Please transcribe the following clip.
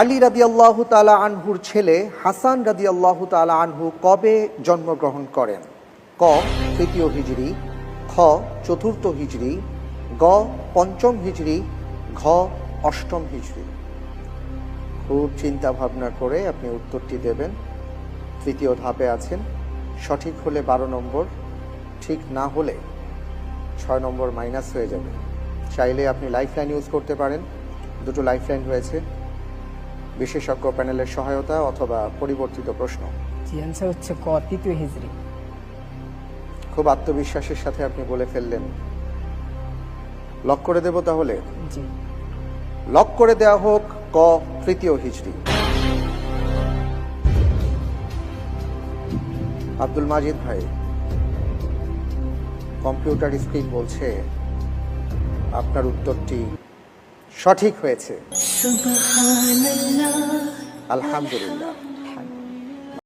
আলী রাদিয়াল্লাহু তাআলা আনহুর ছেলে হাসান রাদিয়াল্লাহু তাআলা আনহু কবে জন্মগ্রহণ করেন? ক তৃতীয় হিজরি, খ চতুর্থ হিজরি, গ পঞ্চম হিজরি, ঘ অষ্টম হিজরি। খুব চিন্তা ভাবনা করে আপনি উত্তরটি দেবেন। তৃতীয় ধাপে আছেন। সঠিক হলে 12 নম্বর, ঠিক না হলে 6 নম্বর মাইনাস হয়ে যাবে। চাইলে আপনি লাইফলাইন ইউজ করতে পারেন, দুটো লাইফলাইন রয়েছে, বিশেষজ্ঞ প্যানেলের সহায়তা অথবা পরিবর্তিত প্রশ্ন। জি, অ্যান্সার হচ্ছে ক তৃতীয় হিজরি। খুব আত্মবিশ্বাসের সাথে আপনি বলে ফেললেন। লক করে দেব তাহলে? জি। লক করে দেওয়া হোক ক তৃতীয় হিজরি। আব্দুল মাজিদ ভাই, কম্পিউটার স্ক্রিন বলছে আপনার উত্তরটি সঠিক হয়েছে। আলহামদুলিল্লাহ।